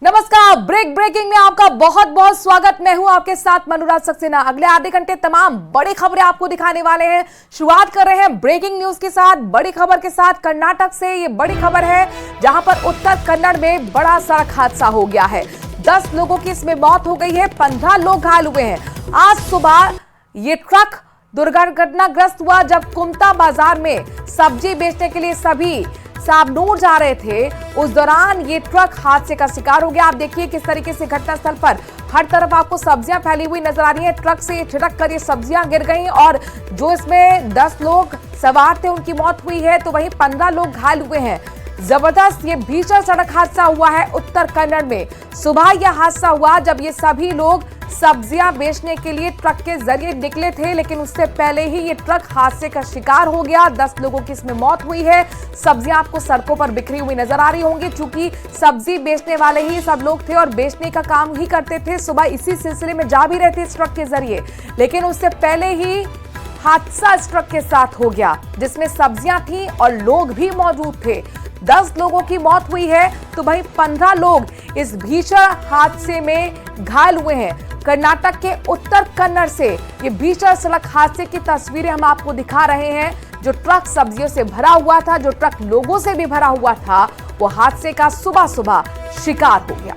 नमस्कार। ब्रेकिंग में आपका बहुत बहुत स्वागत। मैं हूं आपके साथ मनोराज सक्सेना। अगले आधे घंटे तमाम बड़ी खबरें आपको दिखाने वाले हैं। शुरुआत कर रहे हैं ब्रेकिंग न्यूज के साथ, बड़ी खबर के साथ। कर्नाटक से ये बड़ी खबर है जहां पर उत्तर कन्नड़ में बड़ा सड़क हादसा हो गया है। 10 लोगों की इसमें मौत हो गई है, 15 लोग घायल हुए हैं। आज सुबह ये ट्रक दुर्घटनाग्रस्त हुआ जब कुमता बाजार में सब्जी बेचने के लिए सभी साबनूर जा रहे थे। उस दौरान ये ट्रक हादसे का शिकार हो गया। आप देखिए किस तरीके से घटनास्थल पर हर तरफ आपको सब्जियां फैली हुई नजर आ रही हैं। ट्रक से छिटक कर ये सब्जियां गिर गई और जो इसमें 10 लोग सवार थे उनकी मौत हुई है, तो वहीं 15 लोग घायल हुए हैं। जबरदस्त ये भीषण सड़क हादसा हुआ है उत्तर कन्नड़ में। सुबह यह हादसा हुआ जब ये सभी लोग सब्जियां बेचने के लिए ट्रक के जरिए निकले थे, लेकिन उससे पहले ही ये ट्रक हादसे का शिकार हो गया। 10 लोगों की इसमें मौत हुई है। सब्जियां आपको सड़कों पर बिखरी हुई नजर आ रही होंगी, क्योंकि सब्जी बेचने वाले ही सब लोग थे और बेचने का काम ही करते थे। सुबह इसी सिलसिले में जा भी रहे थे इस ट्रक के जरिए, लेकिन उससे पहले ही हादसा इस ट्रक के साथ हो गया जिसमें सब्जियां थी और लोग भी मौजूद थे। 10 लोगों की मौत हुई है, तो वहीं 15 लोग इस भीषण हादसे में घायल हुए हैं। कर्नाटक के उत्तर कन्नड़ से ये भीषण सड़क हादसे की तस्वीरें हम आपको दिखा रहे हैं। जो ट्रक सब्जियों से भरा हुआ था, जो ट्रक लोगों से भी भरा हुआ था, वो हादसे का सुबह सुबह शिकार हो गया।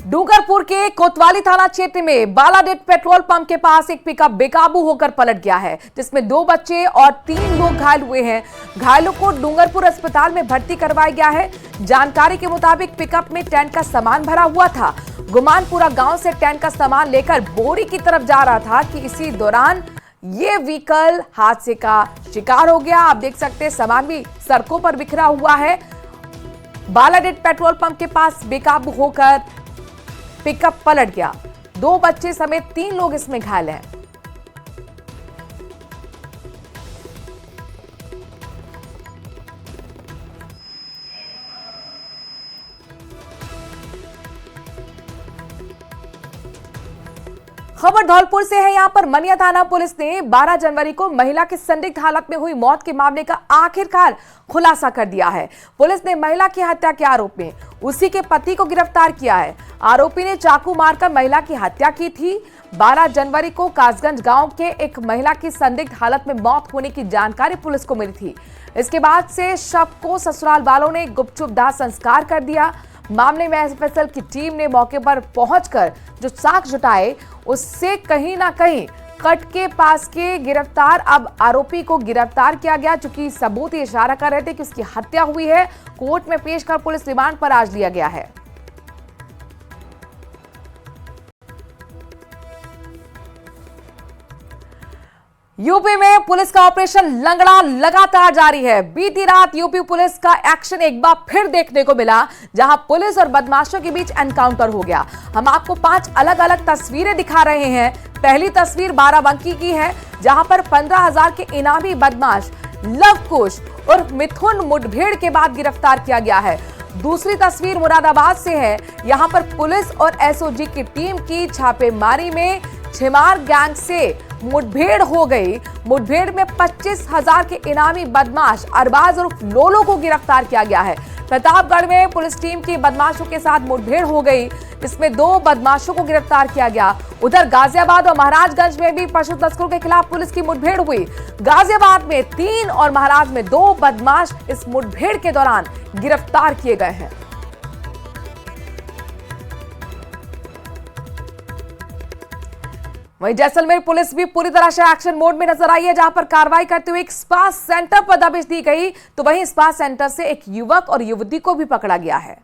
डूंगरपुर के कोतवाली थाना क्षेत्र में बालाडेट पेट्रोल पंप के पास एक पिकअप बेकाबू होकर पलट गया है, जिसमें 2 बच्चे और 3 लोग घायल हुए हैं। घायलों को डूंगरपुर अस्पताल में भर्ती करवाया गया है। जानकारी के मुताबिक पिकअप में टेंट का सामान भरा हुआ था। गुमानपुरा गांव से टेंट का सामान लेकर बोरी की तरफ जा रहा था कि इसी दौरान ये व्हीकल हादसे का शिकार हो गया। आप देख सकते हैं सामान भी सड़कों पर बिखरा हुआ है। बालाडेट पेट्रोल पंप के पास बेकाबू होकर पिकअप पलट गया। 2 बच्चे समेत 3 लोग इसमें घायल हैं। खबर धौलपुर से है। यहां पर मनिया थाना पुलिस ने 12 जनवरी को महिला की संदिग्ध हालत में हुई मौत के मामले का आखिरकार खुलासा कर दिया है। पुलिस ने महिला की हत्या के आरोप में उसी के पति को गिरफ्तार किया है। आरोपी ने चाकू मारकर महिला की हत्या की थी। 12 जनवरी को कासगंज गांव के एक महिला की संदिग्ध हालत में मौत होने की जानकारी पुलिस को मिली थी। इसके बाद से शव को ससुराल वालों ने गुपचुप दाह संस्कार कर दिया। मामले में एफएसएल की टीम ने मौके पर पहुंचकर जो साक्ष्य जुटाए, उससे कहीं ना कहीं कट के पास के गिरफ्तार अब आरोपी को गिरफ्तार किया गया, चूंकि सबूत ये इशारा कर रहे थे कि उसकी हत्या हुई है। कोर्ट में पेश कर पुलिस रिमांड पर आज लिया गया है। यूपी में पुलिस का ऑपरेशन लंगड़ा लगातार जारी है। बीती रात यूपी पुलिस का एक्शन एक बार फिर देखने को मिला, जहां पुलिस और बदमाशों के बीच एनकाउंटर हो गया। हम आपको 5 अलग अलग तस्वीरें दिखा रहे हैं। पहली तस्वीर बाराबंकी की है, जहां पर 15,000 के इनामी बदमाश लवकुश और मिथुन मुठभेड़ के बाद गिरफ्तार किया गया है। दूसरी तस्वीर मुरादाबाद से है। यहां पर पुलिस और एसओजी की टीम की छापेमारी में छिमार गैंग से मुठभेड़ हो गई। मुठभेड़ में 25,000 के इनामी बदमाश अरबाज और लोलो को गिरफ्तार किया गया है। प्रतापगढ़ में पुलिस टीम की बदमाशों के साथ मुठभेड़ हो गई। इसमें 2 बदमाशों को गिरफ्तार किया गया। उधर गाजियाबाद और महाराजगंज में भी पशु तस्करों के खिलाफ पुलिस की मुठभेड़ हुई। गाजियाबाद में 3 और महाराज में 2 बदमाश इस मुठभेड़ के दौरान गिरफ्तार किए गए हैं। वहीं जैसलमेर पुलिस भी पूरी तरह से एक्शन मोड में नजर आई है, जहां पर कार्रवाई करते हुए एक स्पा सेंटर पर दबिश दी गई, तो वहीं स्पा सेंटर से एक युवक और युवती को भी पकड़ा गया है।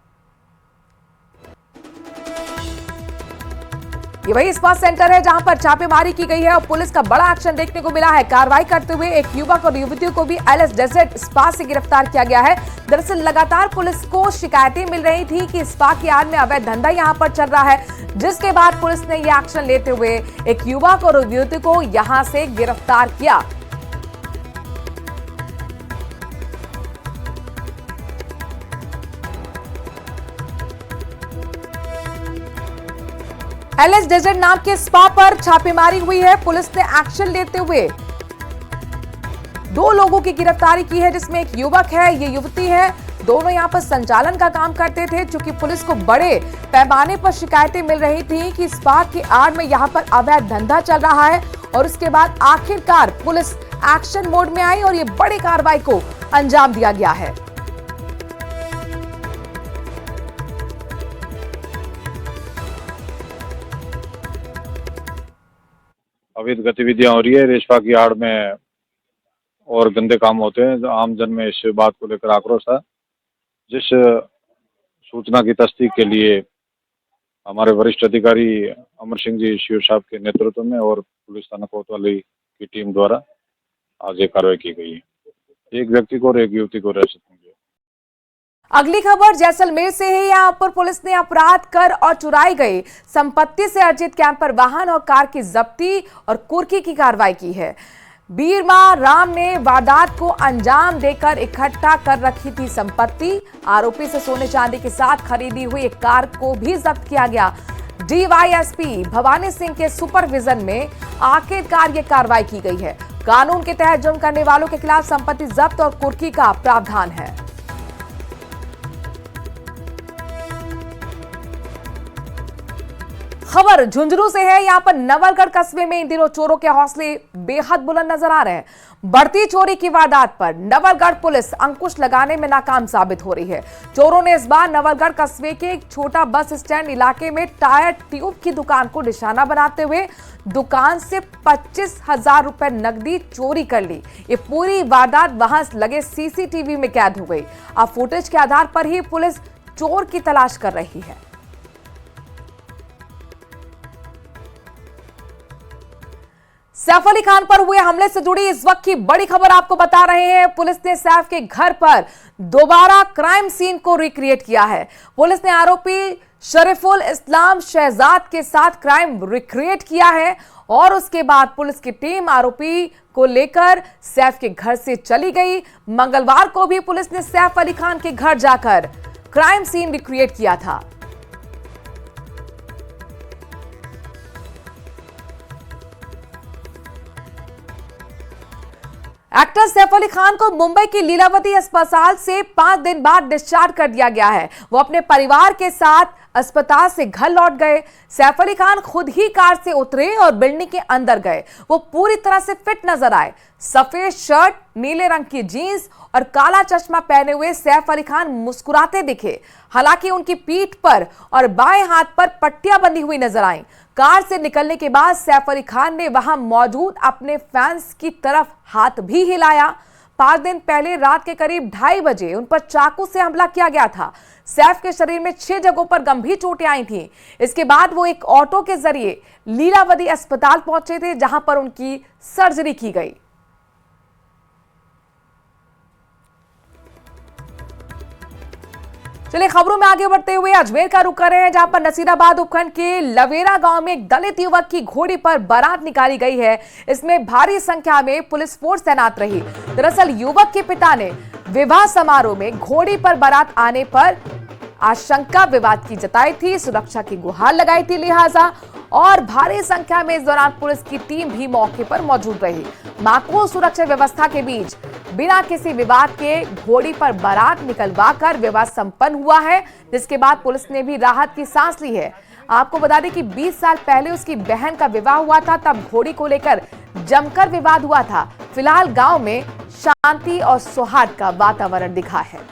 ये वही स्पा सेंटर है जहां पर छापेमारी की गई है और पुलिस का बड़ा एक्शन देखने को मिला है। कार्रवाई करते हुए एक युवक और युवती को भी एलएस डेजर्ट स्पा से गिरफ्तार किया गया है। दरअसल लगातार पुलिस को शिकायतें मिल रही थी कि स्पा की आड़ में अवैध धंधा यहां पर चल रहा है, जिसके बाद पुलिस ने यह एक्शन लेते हुए एक युवक और युवती को यहां से गिरफ्तार किया। एलएस डेजर्ट नाम के स्पा पर छापेमारी हुई है। पुलिस ने एक्शन लेते हुए 2 लोगों की गिरफ्तारी की है, जिसमें एक युवक है, ये युवती है। दोनों यहां पर संचालन का काम करते थे। चूंकि पुलिस को बड़े पैमाने पर शिकायतें मिल रही थी कि इस बात की आड़ में यहां पर अवैध धंधा चल रहा है, और उसके बाद आखिरकार पुलिस एक्शन मोड में आई और ये बड़ी कार्रवाई को अंजाम दिया गया है। अवैध गतिविधियां हो रही है, रेशपा की आड़ में और गंदे काम होते हैं। आम जन में इस बात को लेकर आक्रोश है। जिस सूचना की तस्दीक के लिए हमारे वरिष्ठ अधिकारी अमर सिंह जी शिव साहब के नेतृत्व में और पुलिस थाना कोतवाली की टीम द्वारा आज ये कार्रवाई की गई है। एक व्यक्ति को और एक युवती को अरेस्ट किया। अगली खबर जैसलमेर से है। यहां पर पुलिस ने अपराध कर और चुराई गई संपत्ति से अर्जित कैंपर वाहन और कार की जब्ती और कुर्की की कार्रवाई की है। बीरमा राम ने वारदात को अंजाम देकर इकट्ठा कर रखी थी संपत्ति। आरोपी से सोने चांदी के साथ खरीदी हुई एक कार को भी जब्त किया गया। डीवाईएसपी भवानी सिंह के सुपरविजन में आखिरकार ये कार्रवाई की गई है। कानून के तहत जुर्म करने वालों के खिलाफ संपत्ति जब्त और कुर्की का प्रावधान है। खबर झुंझुनू से है। यहां पर नवलगढ़ कस्बे में इन दिनों चोरों के हौसले बेहद बुलंद नजर आ रहे हैं। बढ़ती चोरी की वारदात पर नवलगढ़ पुलिस अंकुश लगाने में नाकाम साबित हो रही है। चोरों ने इस बार नवलगढ़ कस्बे के एक छोटा बस स्टैंड इलाके में टायर ट्यूब की दुकान को निशाना बनाते हुए दुकान से 25,000 रुपए नकदी चोरी कर ली। ये पूरी वारदात वहां लगे सीसीटीवी में कैद हो गई। अब फुटेज के आधार पर ही पुलिस चोर की तलाश कर रही है। सैफ अली खान पर हुए हमले से जुड़ी इस वक्त की बड़ी खबर आपको बता रहे हैं। पुलिस ने सैफ के घर पर दोबारा क्राइम सीन को रिक्रिएट किया है। पुलिस ने आरोपी शरीफुल इस्लाम शहजाद के साथ क्राइम रिक्रिएट किया है और उसके बाद पुलिस की टीम आरोपी को लेकर सैफ के घर से चली गई। मंगलवार को भी पुलिस ने सैफ अली खान के घर जाकर क्राइम सीन रिक्रिएट किया था। एक्टर सैफ अली खान को मुंबई की लीलावती अस्पताल से 5 दिन बाद डिस्चार्ज कर दिया गया है। वो अपने परिवार के साथ अस्पताल से घर लौट गए। सैफ अली खान खुद ही कार से उतरे और बिल्डिंग के अंदर गए। वो पूरी तरह से फिट नजर आए। सफेद शर्ट, नीले रंग की जीन्स और काला चश्मा पहने हुए सैफ अली खान मुस्कुराते दिखे। हालांकि उनकी पीठ पर और बाएं हाथ पर पट्टियां बंधी हुई नजर आईं। कार से निकलने के बाद सैफ अली खान ने वहां मौजूद अपने फैंस की तरफ हाथ भी हिलाया। 5 दिन पहले रात के करीब 2:30 बजे उन पर चाकू से हमला किया गया था। सैफ के शरीर में 6 जगहों पर गंभीर चोटें आई थीं। इसके बाद वो एक ऑटो के जरिए लीलावती अस्पताल पहुंचे थे, जहां पर उनकी सर्जरी की गई। चलिए खबरों में आगे बढ़ते हुए अजमेर का रुख कर रहे हैं, जहां पर नसीराबाद उपखंड के लवेरा गांव में एक दलित युवक की घोड़ी पर बारात निकाली गई है। इसमें भारी संख्या में पुलिस फोर्स तैनात रही। दरअसल युवक के पिता ने विवाह समारोह में घोड़ी पर बारात आने पर आशंका विवाद की जताई थी, सुरक्षा की गुहार लगाई थी लिहाजा, और भारी संख्या में इस दौरान पुलिस की टीम भी मौके पर मौजूद रही। माकूल सुरक्षा व्यवस्था के बीच बिना किसी विवाद के घोड़ी पर बारात निकलवाकर विवाह संपन्न हुआ है, जिसके बाद पुलिस ने भी राहत की सांस ली है। आपको बता दें कि 20 साल पहले उसकी बहन का विवाह हुआ था, तब घोड़ी को लेकर जमकर विवाद हुआ था। फिलहाल गांव में शांति और सौहार्द का वातावरण दिखा है।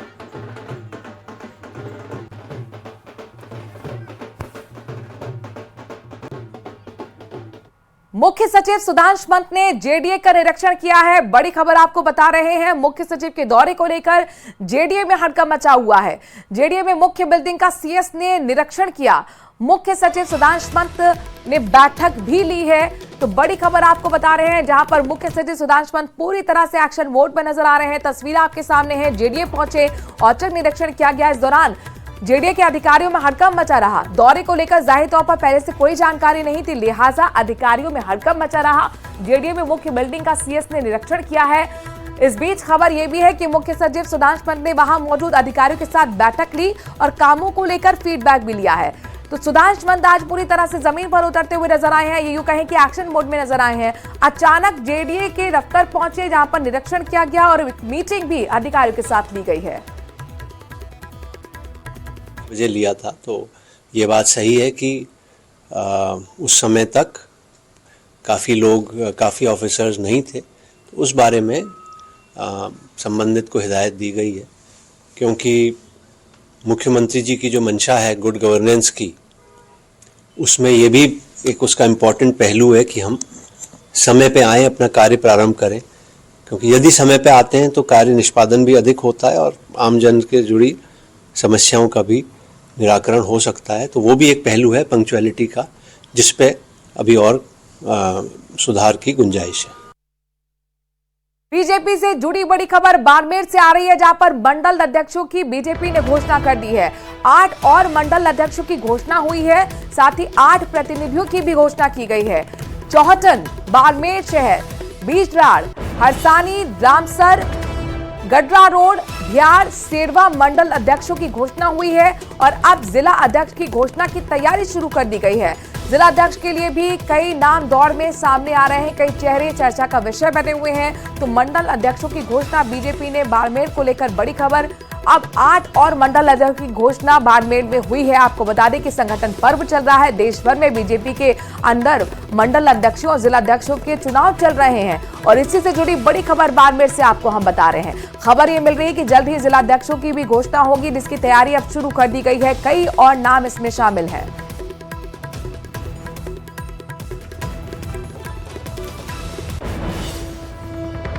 मुख्य सचिव सुधांश पंत ने जेडीए का निरीक्षण किया है। बड़ी खबर आपको बता रहे हैं, मुख्य सचिव के दौरे को लेकर जेडीए में हड़कंप मचा हुआ है। जेडीए में मुख्य बिल्डिंग का सीएस ने निरीक्षण किया। मुख्य सचिव सुधांश पंत ने बैठक भी ली है। तो बड़ी खबर आपको बता रहे हैं, जहां पर मुख्य सचिव सुधांश पंत पूरी तरह से एक्शन मोड में नजर आ रहे हैं। तस्वीरें आपके सामने हैं। जेडीए पहुंचे, औचक निरीक्षण किया गया। इस दौरान जेडीए के अधिकारियों में हड़कंप मचा रहा। दौरे को लेकर जाहिर तौर पर पहले से कोई जानकारी नहीं थी, लिहाजा अधिकारियों में हड़कंप मचा रहा। जेडीए में मुख्य बिल्डिंग का सीएस ने निरीक्षण किया है। इस बीच खबर यह भी है कि मुख्य सचिव सुधांश पंत ने वहां मौजूद अधिकारियों के साथ बैठक ली और कामों को लेकर फीडबैक भी लिया है। तो सुधांशु मंद आज पूरी तरह से जमीन पर उतरते हुए नजर आए हैं, ये यूं कहें कि एक्शन मोड में नजर आए हैं। अचानक जेडीए के दफ्तर पहुंचे जहां पर निरीक्षण किया गया और मीटिंग भी अधिकारियों के साथ ली गई है। मुझे लिया था तो ये बात सही है कि उस समय तक काफ़ी ऑफिसर्स नहीं थे, तो उस बारे में संबंधित को हिदायत दी गई है, क्योंकि मुख्यमंत्री जी की जो मंशा है गुड गवर्नेंस की, उसमें ये भी एक उसका इम्पोर्टेंट पहलू है कि हम समय पे आएँ, अपना कार्य प्रारंभ करें, क्योंकि यदि समय पे आते हैं तो कार्य निष्पादन भी अधिक होता है और आम जन के जुड़ी समस्याओं का भी निराकरण हो सकता है। तो वो भी एक पहलू है पंक्चुअलिटी का, जिस पे अभी और सुधार की गुंजाइश है। बीजेपी से जुड़ी बड़ी खबर बाड़मेर से आ रही है, जहां पर मंडल अध्यक्षों की बीजेपी ने घोषणा कर दी है। 8 और मंडल अध्यक्षों की घोषणा हुई है, साथ ही 8 प्रतिनिधियों की भी घोषणा की गई है। चौहटन, बाड़मेर शहर, बीजराड़, हरसानी, रामसर, गडरा रोड, बिहार, सेरवा मंडल अध्यक्षों की घोषणा हुई है और अब जिला अध्यक्ष की घोषणा की तैयारी शुरू कर दी गई है। जिला अध्यक्ष के लिए भी कई नाम दौड़ में सामने आ रहे हैं, कई चेहरे चर्चा का विषय बने हुए हैं। तो मंडल अध्यक्षों की घोषणा बीजेपी ने बाड़मेर को लेकर बड़ी खबर, अब 8 और मंडल अध्यक्ष की घोषणा बाड़मेर में हुई है। आपको बता दें कि संगठन पर्व चल रहा है, देश भर में बीजेपी के अंदर मंडल अध्यक्षों और जिला अध्यक्षों के चुनाव चल रहे हैं और इसी से जुड़ी बड़ी खबर बाड़मेर से आपको हम बता रहे हैं। खबर ये मिल रही है कि जल्द ही जिला अध्यक्षों की भी घोषणा होगी, जिसकी तैयारी अब शुरू कर दी गई है। कई और नाम इसमें शामिल हैं।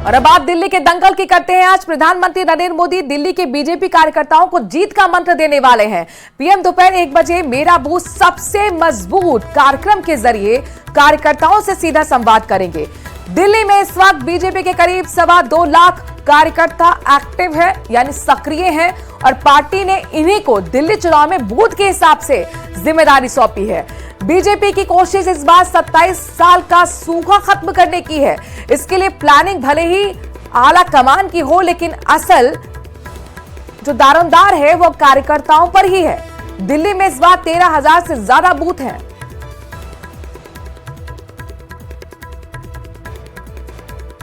और अब आप दिल्ली के दंगल की करते हैं। आज प्रधानमंत्री नरेंद्र मोदी दिल्ली के बीजेपी कार्यकर्ताओं को जीत का मंत्र देने वाले हैं। पीएम दोपहर 1 बजे मेरा बूथ सबसे मजबूत कार्यक्रम के जरिए कार्यकर्ताओं से सीधा संवाद करेंगे। दिल्ली में इस वक्त बीजेपी के करीब 2.25 लाख कार्यकर्ता एक्टिव है, यानी सक्रिय हैं और पार्टी ने इन्हीं को दिल्ली चुनाव में बूथ के हिसाब से जिम्मेदारी सौंपी है। बीजेपी की कोशिश इस बार 27 साल का सूखा खत्म करने की है। इसके लिए प्लानिंग भले ही आला कमान की हो, लेकिन असल जो दारोमदार है वो कार्यकर्ताओं पर ही है। दिल्ली में इस बार 13,000 से ज्यादा बूथ हैं।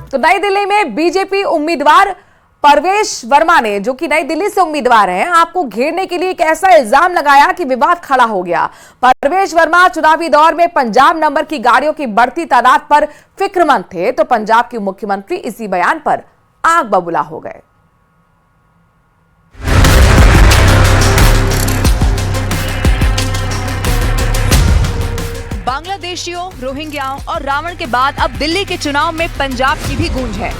तो नई दिल्ली में बीजेपी उम्मीदवार परवेश वर्मा ने, जो कि नई दिल्ली से उम्मीदवार हैं, आपको घेरने के लिए एक ऐसा इल्जाम लगाया कि विवाद खड़ा हो गया। परवेश वर्मा चुनावी दौर में पंजाब नंबर की गाड़ियों की बढ़ती तादाद पर फिक्रमंद थे, तो पंजाब के मुख्यमंत्री इसी बयान पर आग बबूला हो गए। बांग्लादेशियों, रोहिंग्याओं और रावण के बाद अब दिल्ली के चुनाव में पंजाब की भी गूंज है।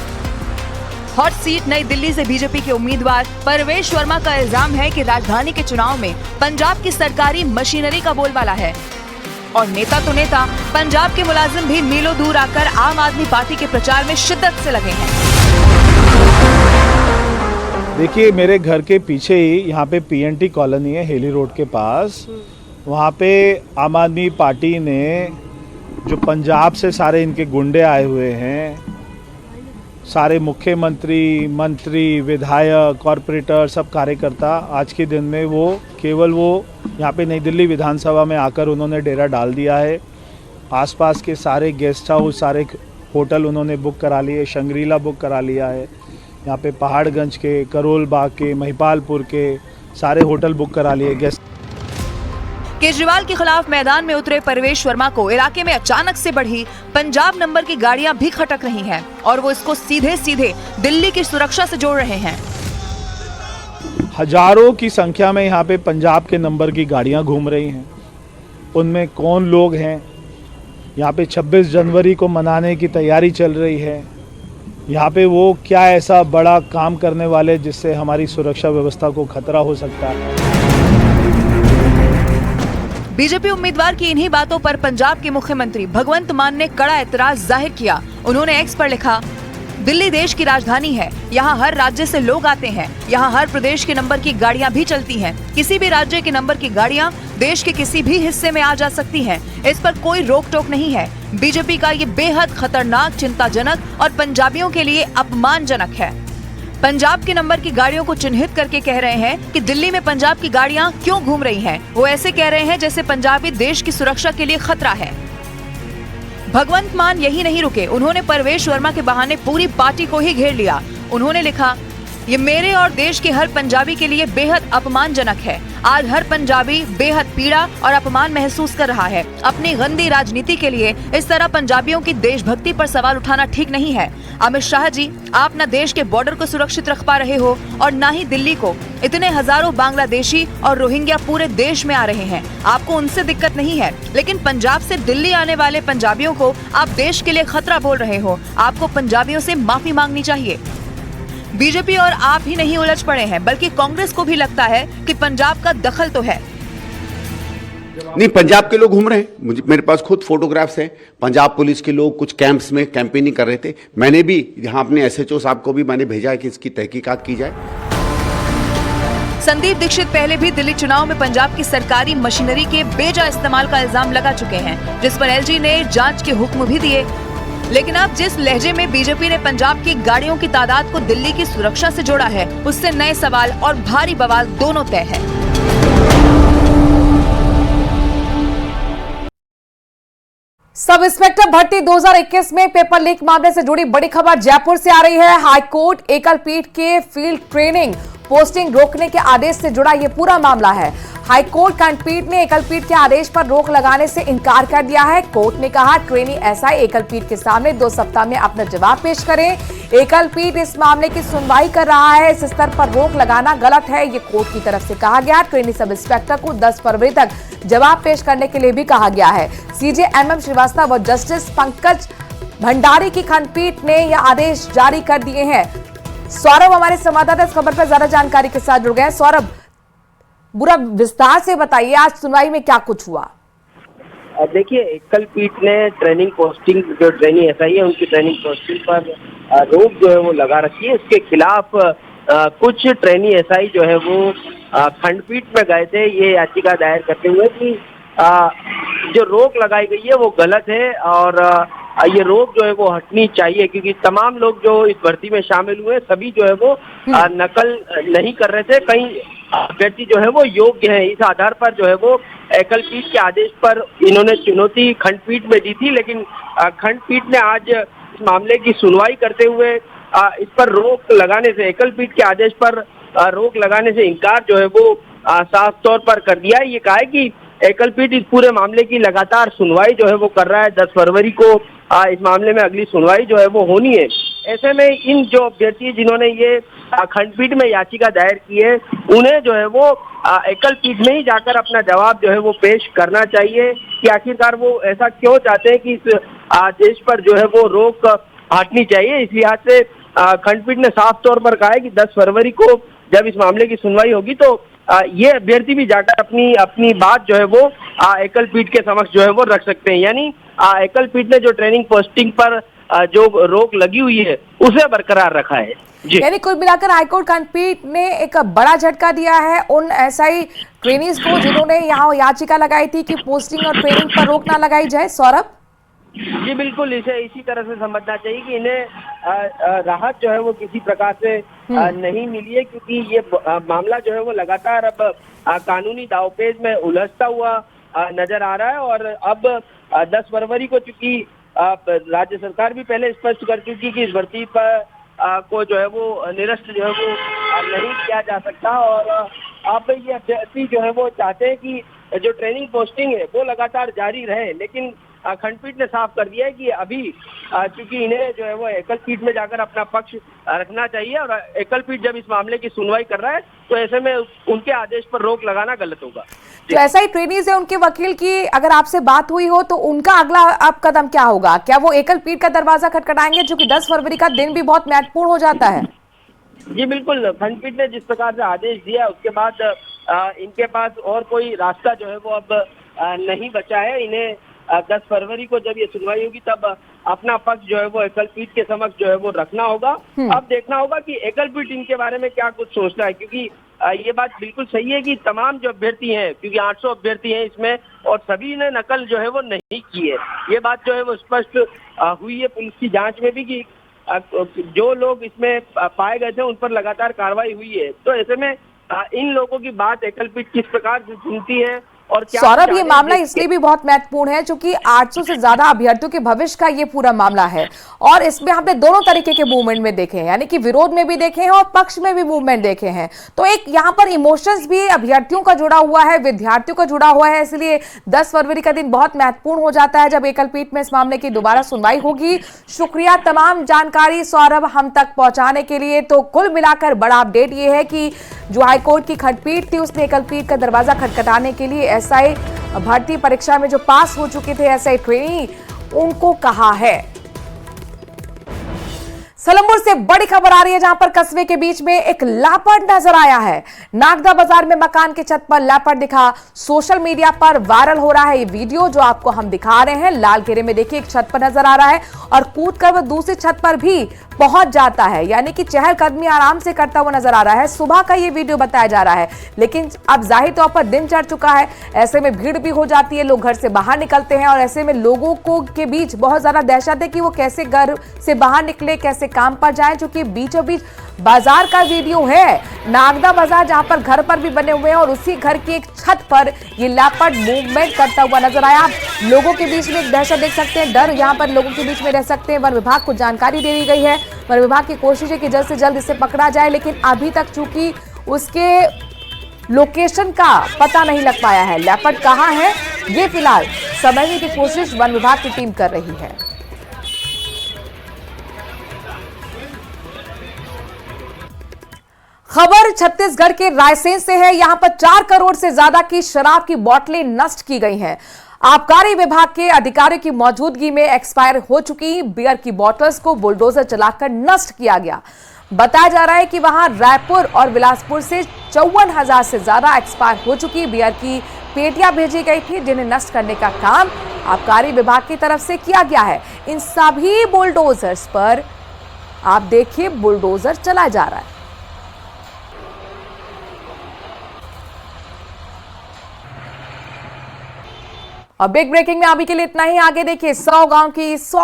हॉट सीट नई दिल्ली से बीजेपी के उम्मीदवार परवेश वर्मा का इल्जाम है कि राजधानी के चुनाव में पंजाब की सरकारी मशीनरी का बोलबाला है और नेता तो नेता, पंजाब के मुलाजिम भी मीलों दूर आकर आम आदमी पार्टी के प्रचार में शिद्दत से लगे हैं। देखिए, मेरे घर के पीछे ही यहाँ पे पीएनटी कॉलोनी है, हेली रोड के पास। वहाँ पे आम आदमी पार्टी ने जो पंजाब से सारे इनके गुंडे आए हुए हैं, सारे मुख्यमंत्री, मंत्री, विधायक, कॉरपोरेटर, सब कार्यकर्ता, आज के दिन में वो यहाँ पे नई दिल्ली विधानसभा में आकर उन्होंने डेरा डाल दिया है। आसपास के सारे गेस्ट हाउस, सारे होटल उन्होंने बुक करा लिए, शंग्रीला बुक करा लिया है। यहाँ पे पहाड़गंज के, करोल बाग के, महिपालपुर के सारे होटल बुक करा लिए गेस्ट। केजरीवाल के खिलाफ मैदान में उतरे परवेश वर्मा को इलाके में अचानक से बढ़ी पंजाब नंबर की गाड़ियां भी खटक रही हैं और वो इसको सीधे सीधे दिल्ली की सुरक्षा से जोड़ रहे हैं। हजारों की संख्या में यहाँ पे पंजाब के नंबर की गाड़ियां घूम रही हैं। उनमें कौन लोग हैं? यहाँ पे 26 जनवरी को मनाने की तैयारी चल रही है। यहाँ पे वो क्या ऐसा बड़ा काम करने वाले जिससे हमारी सुरक्षा व्यवस्था को खतरा हो सकता है। बीजेपी उम्मीदवार की इन्हीं बातों पर पंजाब के मुख्यमंत्री भगवंत मान ने कड़ा एतराज जाहिर किया। उन्होंने एक्स पर लिखा, दिल्ली देश की राजधानी है, यहाँ हर राज्य से लोग आते हैं, यहाँ हर प्रदेश के नंबर की गाड़ियाँ भी चलती हैं। किसी भी राज्य के नंबर की गाड़ियाँ देश के किसी भी हिस्से में आ जा सकती हैं। इस पर कोई रोक टोक नहीं है। बीजेपी का ये बेहद खतरनाक, चिंताजनक और पंजाबियों के लिए अपमानजनक है। पंजाब के नंबर की गाड़ियों को चिन्हित करके कह रहे हैं कि दिल्ली में पंजाब की गाड़ियां क्यों घूम रही हैं। वो ऐसे कह रहे हैं जैसे पंजाबी देश की सुरक्षा के लिए खतरा है। भगवंत मान यही नहीं रुके, उन्होंने परवेश वर्मा के बहाने पूरी पार्टी को ही घेर लिया। उन्होंने लिखा, ये मेरे और देश के हर पंजाबी के लिए बेहद अपमानजनक है। आज हर पंजाबी बेहद पीड़ा और अपमान महसूस कर रहा है। अपनी गंदी राजनीति के लिए इस तरह पंजाबियों की देशभक्ति पर सवाल उठाना ठीक नहीं है। अमित शाह जी, आप न देश के बॉर्डर को सुरक्षित रख पा रहे हो और न ही दिल्ली को। इतने हजारों बांग्लादेशी और रोहिंग्या पूरे देश में आ रहे हैं, आपको उनसे दिक्कत नहीं है, लेकिन पंजाब से दिल्ली आने वाले पंजाबियों को आप देश के लिए खतरा बोल रहे हो। आपको पंजाबियों से माफी मांगनी चाहिए। बीजेपी और आप ही नहीं उलझ पड़े हैं, बल्कि कांग्रेस को भी लगता है कि पंजाब का दखल तो है। नहीं, पंजाब के लोग घूम रहे हैं। मेरे पास खुद फोटोग्राफ्स हैं। पंजाब पुलिस के लोग कुछ कैंप्स में कैंपेनिंग कर रहे थे। मैंने भी यहाँ अपने एसएचओ साहब को भी मैंने भेजा है कि इसकी तहकीकात की जाए। संदीप दीक्षित पहले भी दिल्ली चुनाव में पंजाब की सरकारी मशीनरी के बेजा इस्तेमाल का इल्जाम लगा चुके हैं, जिस पर एलजी ने जांच के हुक्म भी दिए। लेकिन अब जिस लहजे में बीजेपी ने पंजाब की गाड़ियों की तादाद को दिल्ली की सुरक्षा से जोड़ा है, उससे नए सवाल और भारी बवाल दोनों तय है। सब इंस्पेक्टर भर्ती 2021 में पेपर लीक मामले से जुड़ी बड़ी खबर जयपुर से आ रही है। हाईकोर्ट एकल पीठ के फील्ड ट्रेनिंग पोस्टिंग रोकने के आदेश से जुड़ा यह पूरा मामला है। हाईकोर्ट खंडपीठ ने एकल पीठ के आदेश पर रोक लगाने से इनकार कर दिया है। कोर्ट ने कहा, ट्रेनी एसआई एकल पीठ के सामने 2 सप्ताह में अपना जवाब पेश करें। एकल पीठ इस मामले की सुनवाई कर रहा है, इस स्तर पर रोक लगाना गलत है, ये कोर्ट की तरफ से कहा गया। ट्रेनी सब इंस्पेक्टर को 10 फरवरी तक जवाब पेश करने के लिए भी कहा गया है। सीजे MM श्रीवास्तव और जस्टिस पंकज भंडारी की खंडपीठ ने यह आदेश जारी कर दिए हैं। सौरभ हमारे संवाददाता इस खबर पर ज्यादा जानकारी के साथ जुड़ गए हैं। सौरभ, पूरा विस्तार से बताइए, आज सुनवाई में क्या कुछ हुआ? देखिए, एकल पीठ ने ट्रेनिंग पोस्टिंग, जो ट्रेनिंग एसआई है उनकी ट्रेनिंग पोस्टिंग पर रोक जो है वो लगा रखी है। इसके खिलाफ कुछ ट्रेनी एसआई जो है वो खंडपीठ में गए थे ये याचिका दायर करते हुए कि जो रोक लगाई गई है वो गलत है और ये रोक जो है वो हटनी चाहिए, क्योंकि तमाम लोग जो इस भर्ती में शामिल हुए सभी जो है वो नकल नहीं कर रहे थे। कई अभ्यर्थी जो है वो योग्य है, इस आधार पर जो है वो एकल पीठ के आदेश पर इन्होंने चुनौती खंडपीठ में दी थी। लेकिन खंडपीठ ने आज इस मामले की सुनवाई करते हुए इस पर रोक लगाने से, एकल पीठ के आदेश पर रोक लगाने से इनकार जो है वो साफ तौर पर कर दिया है। ये कहा है कि एकल पीठ इस पूरे मामले की लगातार सुनवाई जो है वो कर रहा है। 10 फरवरी को इस मामले में अगली सुनवाई जो है वो होनी है। ऐसे में इन जो अभ्यर्थी जिन्होंने ये खंडपीठ में याचिका दायर की है उन्हें जो है वो एकल पीठ में ही जाकर अपना जवाब जो है वो पेश करना चाहिए कि आखिरकार वो ऐसा क्यों चाहते हैं कि इस आदेश पर जो है वो रोक हटनी चाहिए। इस लिहाज से खंडपीठ ने साफ तौर पर कहा है कि 10 फरवरी को जब इस मामले की सुनवाई होगी तो ये अभ्यर्थी भी जाकर अपनी बात जो है वो एकल पीठ के समक्ष जो है वो रख सकते हैं। यानी एकल पीठ ने जो ट्रेनिंग पोस्टिंग पर जो रोक लगी हुई है उसे बरकरार रखा है। जी, यानी कुल मिलाकर हाईकोर्ट खंडपीठ ने एक बड़ा झटका दिया है उन एसआई ट्रेनीज को जिन्होंने यहाँ याचिका लगाई थी कि पोस्टिंग और ट्रेनिंग पर रोक ना लगाई जाए। सौरभ जी बिल्कुल, इसे इसी तरह से समझना चाहिए कि इन्हें राहत जो है वो किसी प्रकार से नहीं मिली है, क्योंकि ये मामला जो है वो लगातार अब कानूनी दावपेच में उलझता हुआ नजर आ रहा है। और अब 10 फरवरी को चूंकि राज्य सरकार भी पहले स्पष्ट कर चुकी कि इस भर्ती पर को जो है वो निरस्त जो है वो नहीं किया जा सकता। और अब ये अभ्यर्थी जो है वो चाहते हैं कि जो ट्रेनिंग पोस्टिंग है वो लगातार जारी रहे, लेकिन खंडपीठ ने साफ कर दिया है कि अभी क्योंकि इन्हें जो है वो एकल पीठ में जाकर अपना पक्ष रखना चाहिए और एकल पीठ जब इस मामले की सुनवाई कर रहा है तो ऐसे में उनके आदेश पर रोक लगाना गलत होगा। तो ऐसा ही ट्रेनीज है, उनके वकील की अगर आपसे बात हुई हो तो उनका अगला अब कदम क्या होगा? क्या वो एकल पीठ का दरवाजा खटखटाएंगे, जो कि 10 फरवरी का दिन भी बहुत महत्वपूर्ण हो जाता है? जी बिल्कुल, खंडपीठ ने जिस प्रकार से आदेश दिया उसके बाद इनके पास और कोई रास्ता जो है वो अब नहीं बचा है। इन्हें 10 फरवरी को जब ये सुनवाई होगी तब अपना पक्ष जो है वो एकल पीठ के समक्ष जो है वो रखना होगा। अब देखना होगा कि एकल पीठ इनके बारे में क्या कुछ सोचता है, क्योंकि ये बात बिल्कुल सही है कि तमाम जो अभ्यर्थी हैं, क्योंकि 800 अभ्यर्थी हैं इसमें और सभी ने नकल जो है वो नहीं की है। ये बात जो है वो स्पष्ट हुई है पुलिस की जांच में भी कि जो लोग इसमें पाए गए थे उन पर लगातार कार्रवाई हुई है। तो ऐसे में इन लोगों की बात एकल पीठ किस प्रकार से सुनती है और क्या सौरभ, ये मामला इसलिए भी बहुत महत्वपूर्ण है क्योंकि 800 से ज्यादा अभ्यर्थियों के भविष्य का ये पूरा मामला है और इसमें हमने दोनों तरीके के मूवमेंट में देखे हैं, यानी कि विरोध में भी देखे हैं और पक्ष में भी मूवमेंट देखे हैं। तो एक यहाँ पर इमोशंस भी अभ्यर्थियों का जुड़ा हुआ है, विद्यार्थियों का जुड़ा हुआ है, इसलिए 10 फरवरी का दिन बहुत महत्वपूर्ण हो जाता है जब एकल पीठ में इस मामले की दोबारा सुनवाई होगी। शुक्रिया तमाम जानकारी सौरभ हम तक पहुंचाने के लिए। तो कुल मिलाकर बड़ा अपडेट ये है कि जो हाईकोर्ट की खंडपीठ थी उसने एकल पीठ का दरवाजा खटखटाने के लिए एसआई भर्ती परीक्षा में जो पास हो चुके थे एसआई ट्रेनी उनको कहा है। सलमपुर से बड़ी खबर आ रही है जहां पर कस्बे के बीच में एक लापट नजर आया है। नागदा बाजार में मकान के छत पर लापट दिखा, सोशल मीडिया पर वायरल हो रहा है ये वीडियो जो आपको हम दिखा रहे हैं। लाल घेरे में देखिए एक छत पर नजर आ रहा है और कूदकर वह दूसरी छत पर भी पहुंच जाता है, यानी कि चहलकदमी आराम से करता हुआ नजर आ रहा है। सुबह का ये वीडियो बताया जा रहा है, लेकिन अब जाहिर तौर पर दिन चढ़ चुका है, ऐसे में भीड़ भी हो जाती है, लोग घर से बाहर निकलते हैं और ऐसे में लोगों को के बीच बहुत ज्यादा दहशत है कि वो कैसे घर से बाहर निकले, कैसे काम पर जाए, क्योंकि बीचों बीच बाजार का वीडियो है, नागदा बाजार जहां पर घर पर भी बने हुए हैं और उसी घर की एक छत पर ये लापट मूवमेंट करता हुआ नजर आया। लोगों के बीच में एक दहशत देख सकते हैं, डर यहां पर लोगों के बीच में रह सकते हैं। वन विभाग को जानकारी दे दी गई है, वन विभाग की कोशिश है कि जल्द से जल्द इसे पकड़ा जाए, लेकिन अभी तक चूंकि उसके लोकेशन का पता नहीं लग पाया है, लापट कहां है ये फिलहाल समझने की कोशिश वन विभाग की टीम कर रही है। खबर छत्तीसगढ़ के रायसेन से है। यहां पर 4 करोड़ से ज्यादा की शराब की बोतलें नष्ट की गई हैं। आबकारी विभाग के अधिकारियों की मौजूदगी में एक्सपायर हो चुकी बियर की बोतल्स को बुलडोजर चलाकर नष्ट किया गया। बताया जा रहा है कि वहां रायपुर और बिलासपुर से 54,000 से ज्यादा एक्सपायर हो चुकी बियर की पेटियां भेजी गई थी, जिन्हें नष्ट करने का काम आबकारी विभाग की तरफ से किया गया है। इन सभी बुलडोजर्स पर आप देखिए बुलडोजर चला जा रहा है। और बिग ब्रेकिंग में अभी के लिए इतना ही। आगे देखिए 100 गांव की 100